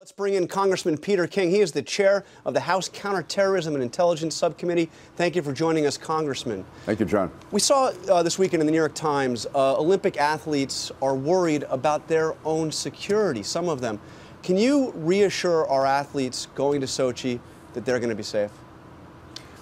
Let's bring in Congressman Peter King. He is the chair of the House Counterterrorism and Intelligence subcommittee. Thank you for joining us, Congressman. Thank you, John. We saw this weekend in the New York Times, Olympic athletes are worried about their own security, some of them. Can you reassure our athletes going to Sochi that they're going to be safe?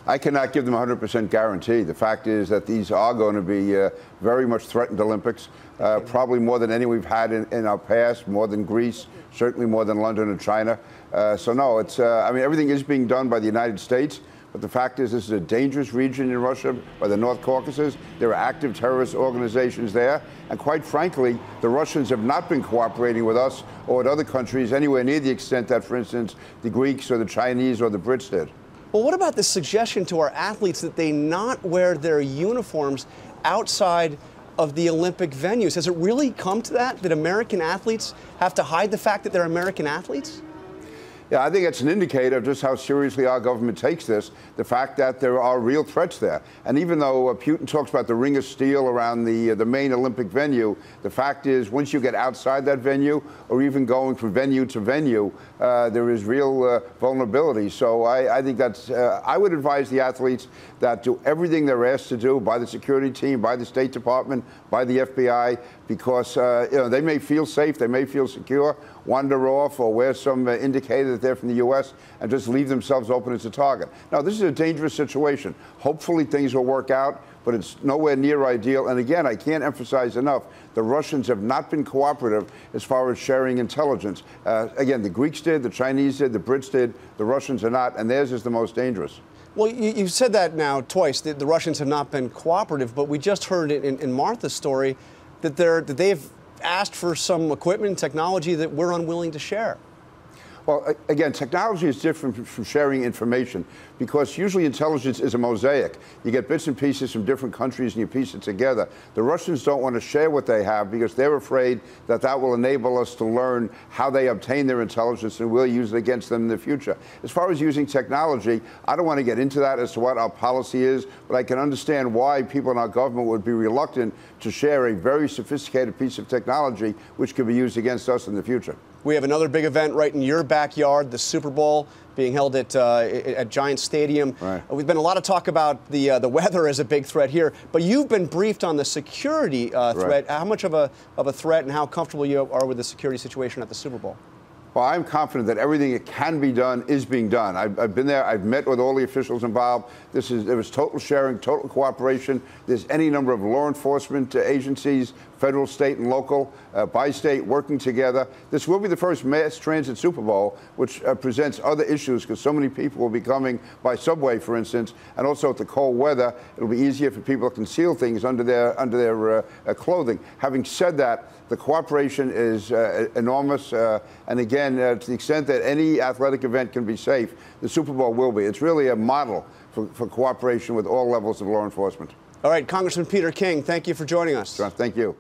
I cannot give them a 100% guarantee. The fact is that these are going to be very much threatened Olympics, probably more than any we've had in our past, more than Greece, certainly more than London and China. So no, it's, I mean, everything is being done by the United States, but the fact is this is a dangerous region in Russia, by the North Caucasus. There are active terrorist organizations there, and quite frankly, the Russians have not been cooperating with us or with other countries anywhere near the extent that, for instance, the Greeks or the Chinese or the Brits did. Well, what about the suggestion to our athletes that they not wear their uniforms outside of the Olympic venues? Has it really come to that American athletes have to hide the fact that they're American athletes? Yeah, I think it's an indicator of just how seriously our government takes this, the fact that there are real threats there. And even though Putin talks about the ring of steel around the main Olympic venue, the fact is once you get outside that venue or even going from venue to venue, there is real vulnerability. So I think that's, I would advise the athletes that do everything they're asked to do by the security team, by the State Department, by the FBI, because you know, they may feel safe, they may feel secure, wander off or wear some indicator that they're from the U.S. and just leave themselves open as a target. Now, this is a dangerous situation. Hopefully things will work out, but it's nowhere near ideal. And again, I can't emphasize enough, the Russians have not been cooperative as far as sharing intelligence. Again, the Greeks did, the Chinese did, the Brits did, the Russians are not, and theirs is the most dangerous. Well, you've said that now twice, that the Russians have not been cooperative, but we just heard in Martha's story that they've asked for some equipment and technology that we're unwilling to share. Well, again, technology is different from sharing information because usually intelligence is a mosaic. You get bits and pieces from different countries and you piece it together. The Russians don't want to share what they have because they're afraid that that will enable us to learn how they obtain their intelligence and we'll use it against them in the future. As far as using technology, I don't want to get into that as to what our policy is, but I can understand why people in our government would be reluctant to share a very sophisticated piece of technology which could be used against us in the future. We have another big event right in your backyard, the Super Bowl, being held at Giant Stadium. Right. We've been a lot of talk about the weather as a big threat here, but you've been briefed on the security threat. Right. How much of a threat and how comfortable you are with the security situation at the Super Bowl? Well, I'm confident that everything that can be done is being done. I've been there. I've met with all the officials involved. There was total sharing, total cooperation. There's any number of law enforcement agencies, federal, state, and local, by state, working together. This will be the first mass transit Super Bowl, which presents other issues because so many people will be coming by subway, for instance, and also with the cold weather, it'll be easier for people to conceal things under their clothing. Having said that, the cooperation is enormous, and again, to the extent that any athletic event can be safe, the Super Bowl will be. It's really a model for cooperation with all levels of law enforcement. All right, Congressman Peter King, thank you for joining us. John, thank you.